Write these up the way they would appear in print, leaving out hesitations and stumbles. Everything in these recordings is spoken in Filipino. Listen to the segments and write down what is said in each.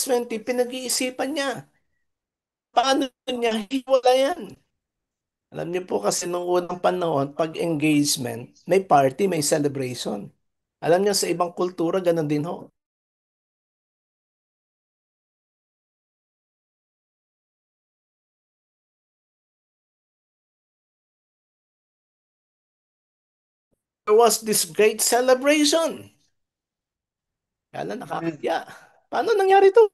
verse 20, pinag-iisipan niya. Paano niya hiwalayan? Alam niyo po kasi nung unang panahon, pag engagement, may party, may celebration. Alam niyo sa ibang kultura, ganun din ho. There was this great celebration. Kaya nakakaya. Paano nangyari to?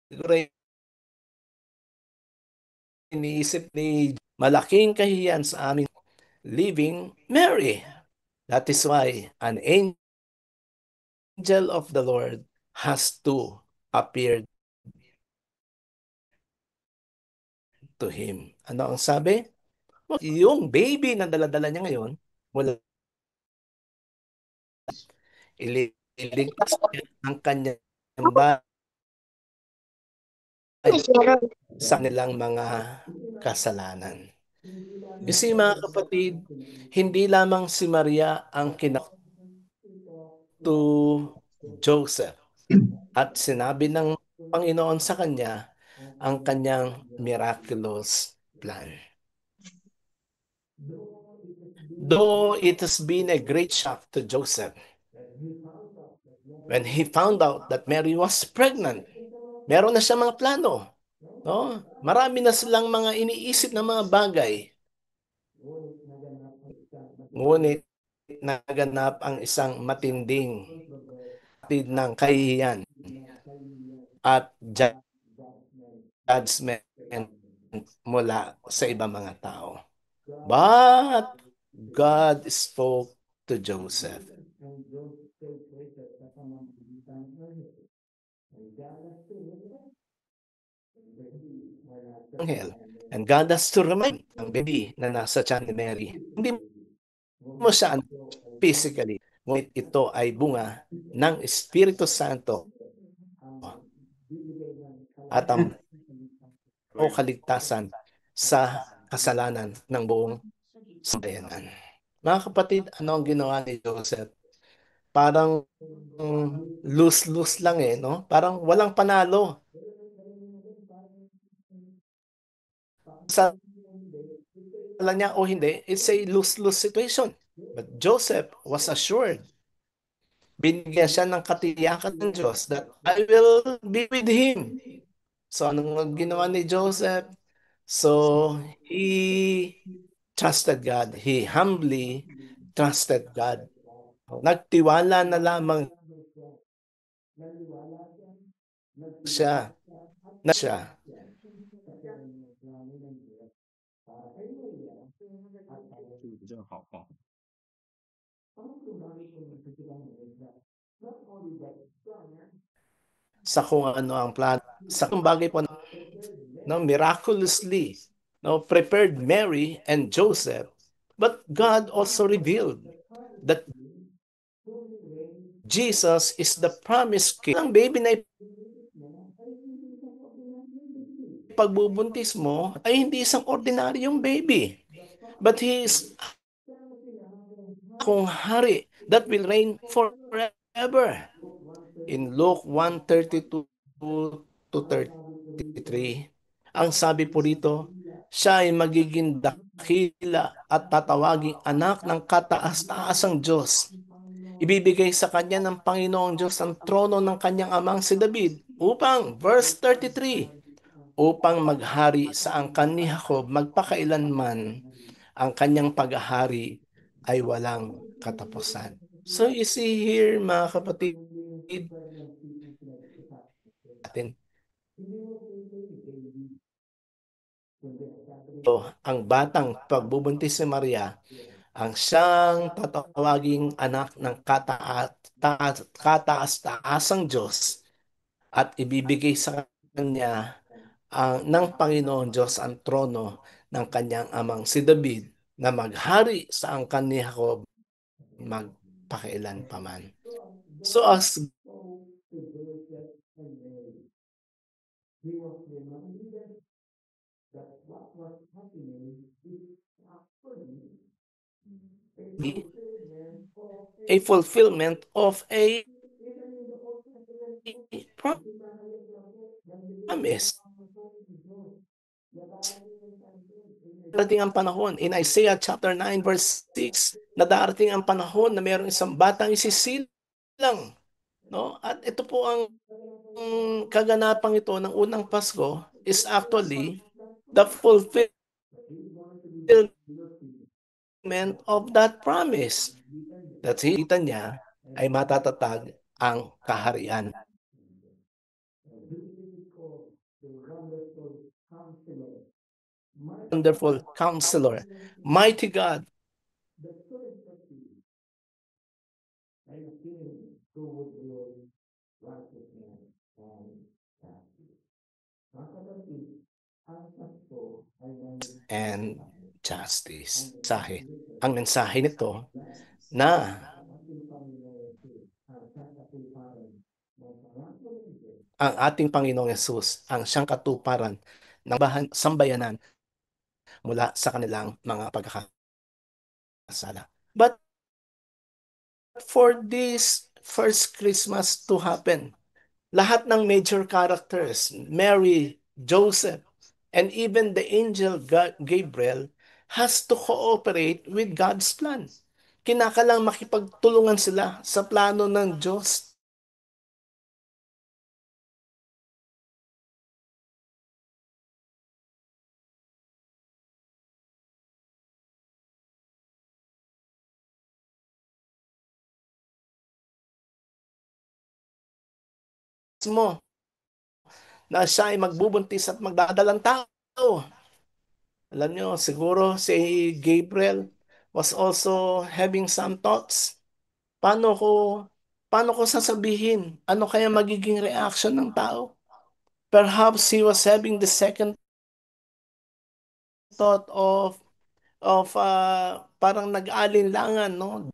Siguro iniisip ni malaking kahiyan sa amin leaving Mary. That is why an angel of the Lord has to appear to him. Ano ang sabi? Yung baby na daladala niya ngayon, wala ililigtas niya ang kanyang bahay sa nilang mga kasalanan. You see, mga kapatid, hindi lamang si Maria ang to Joseph at sinabi ng Panginoon sa kanya ang kanyang miraculous plan. Though it has been a great shock to Joseph when he found out that Mary was pregnant, meron na siya mga plano. No? Marami na silang mga iniisip na mga bagay. Ngunit naganap ang isang matinding hatid ng kahihiyan at judgment mula sa ibang mga tao. But God spoke to Joseph. Anghel. And God has to remind ang baby na nasa tiyan ni Mary. Hindi mo siya physically, ngunit ito ay bunga ng Espiritu Santo at ang o kaligtasan sa kasalanan ng buong sambayanan. Mga kapatid, ano ang ginawa ni Joseph? Parang lose-lose lang no? Parang walang panalo. Sa niya o hindi, it's a lose-lose situation. But Joseph was assured. Binigyan siya ng katiyakan ng Diyos that I will be with him. So, anong ginawa ni Joseph? So, he trusted God. He humbly trusted God. Nagtiwala na lamang siya na siya. Sa kung ano ang plan. Sa kung bagay po no, miraculously prepared Mary and Joseph. But God also revealed that Jesus is the promised king. Ang baby na pagbubuntis mo ay hindi isang ordinaryong baby. But he is kung hari that will reign forever. In Luke 1:32 to 33, ang sabi po rito, siya ay magiging dakila at tatawaging anak ng kataas-taasang Diyos. Ibibigay sa kanya ng Panginoong Diyos ang trono ng kanyang amang si David upang, verse 33, upang maghari sa angkan ni Jacob magpakailanman ang kanyang paghahari ay walang katapusan. So you see here, mga kapatid, natin ito, ang batang pagbubuntis ni Maria, ang siyang tatawaging anak ng kataas-taasang Diyos at ibibigay sa kanya ng Panginoon Diyos ang trono ng kanyang amang si David na maghari sa angkan ni Jacob magpakailan paman. So as be a fulfillment of a promise. Darating ang panahon, in Isaiah chapter 9 verse 6, na darating ang panahon na mayroong isang batang isisilang, no? At ito po ang kaganapang ito ng unang Pasko is actually the fulfillment of that promise. That kita niya ay matatatag ang kaharian. Wonderful Counselor, Mighty God, and Justice. Ang mensahe nito na ang ating Panginoong Yesus ang siyang katuparan ng sambayanan mula sa kanilang mga pagkakasala. But for this first Christmas to happen, lahat ng major characters, Mary, Joseph, and even the angel Gabriel has to cooperate with God's plan. Kinakalang makipagtulungan sila sa plano ng Diyos. Mo na siya ay magbubuntis at magdadalang tao. Alam nyo, siguro si Gabriel was also having some thoughts. Paano ko, paano ko sasabihin? Ano kaya magiging reaction ng tao? Perhaps he was having the second thought of parang nag-alinlangan, no?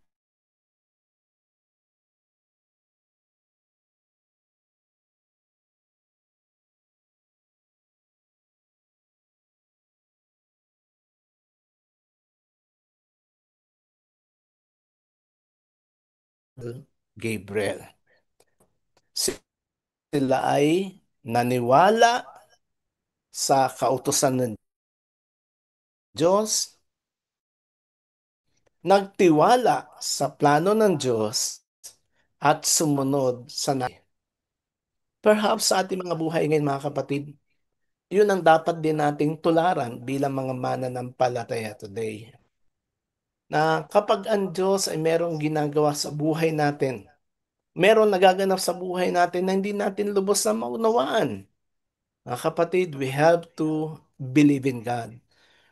Gabriel. Sila ay naniwala sa kautusan ng Diyos, nagtiwala sa plano ng Diyos, at sumunod sa Perhaps sa ating mga buhay ngayon, mga kapatid, yun ang dapat din nating tularan bilang mga mananampalataya today. Na kapag ang Diyos ay merong ginagawa sa buhay natin, merong nagaganap sa buhay natin na hindi natin lubos na maunawaan. Mga kapatid, we have to believe in God.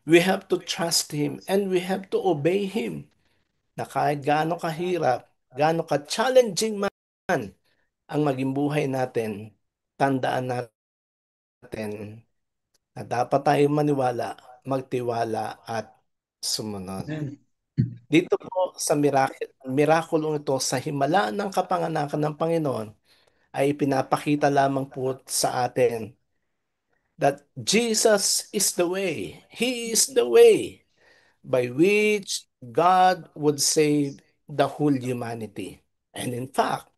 We have to trust Him and we have to obey Him. Na kahit gaano kahirap, gaano ka-challenging man ang maging buhay natin, tandaan natin na dapat tayo maniwala, magtiwala at sumunod. Dito po sa mirakulong ito sa himala ng kapanganakan ng Panginoon ay pinapakita lamang po sa atin that Jesus is the way. He is the way by which God would save the whole humanity. And in fact,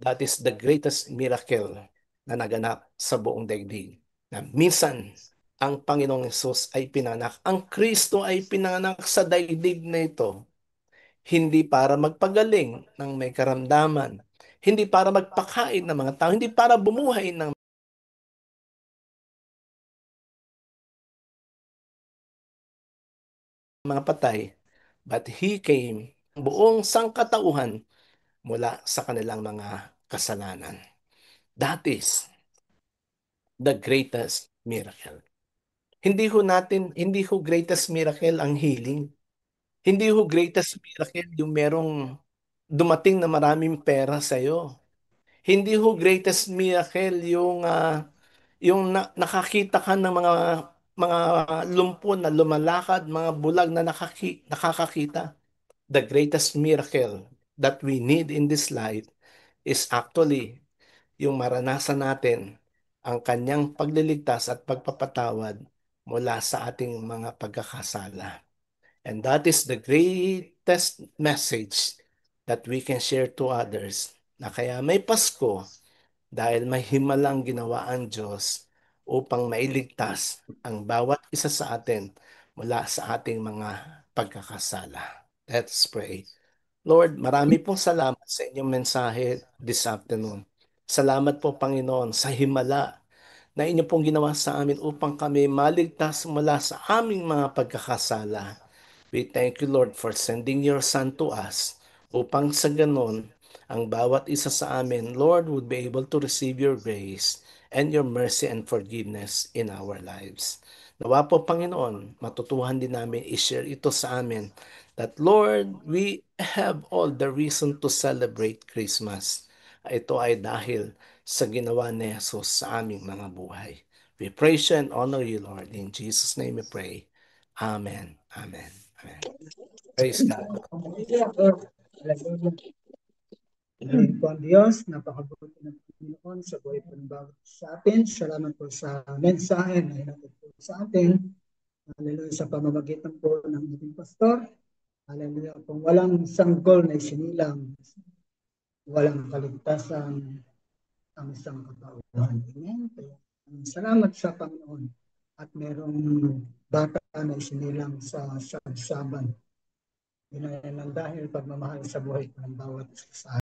that is the greatest miracle na naganap sa buong daigdig. Na minsan, ang Panginoong Yesus ay pinanganak. Ang Kristo ay pinanganak sa daigdig na ito. Hindi para magpagaling ng may karamdaman. Hindi para magpakain ng mga tao. Hindi para bumuhay ng mga patay. But He came, buong sangkatauhan mula sa kanilang mga kasalanan. That is the greatest miracle. Hindi ho greatest miracle ang healing. Hindi ho greatest miracle yung merong dumating na maraming pera sa iyo. Hindi ho greatest miracle yung nakakita ka ng mga lumpo na lumalakad, mga bulag na nakakakita. The greatest miracle that we need in this life is actually yung maranasan natin ang kanyang pagliligtas at pagpapatawad mula sa ating mga pagkakasala. And that is the great sweetest message that we can share to others na kaya may Pasko dahil may himalang ginawa ang Diyos upang mailigtas ang bawat isa sa atin mula sa ating mga pagkakasala. Let's pray. Lord, marami pong salamat sa inyong mensahe this afternoon. Salamat po, Panginoon, sa himala na inyo pong ginawa sa amin upang kami maligtas mula sa aming mga pagkakasala. We thank you, Lord, for sending your Son to us upang sa ganon, ang bawat isa sa amin, Lord, would be able to receive your grace and your mercy and forgiveness in our lives. Nawa po, Panginoon, matutuhan din namin i-share ito sa amin that, Lord, we have all the reason to celebrate Christmas. Ito ay dahil sa ginawa ni Jesus sa aming mga buhay. We praise you and honor you, Lord. In Jesus' name we pray. Amen. Amen. Amen. Praise God. Ngayon po ang Diyos, napakabuti ng Panginoon sa buhay po ng bawat sa atin. Salamat po sa mensahe na hinatid po sa atin. Hallelujah, sa pamamagitan po ng ating pastor. Hallelujah, kung walang sanggol na isinilang, walang kaligtasan ang isang katauhan. Amen. Kaya, salamat sa Panginoon at merong bata na isinilang sa sabsaban. Yun ay dahil pagmamahal sa buhay ng bawat isa sa atin.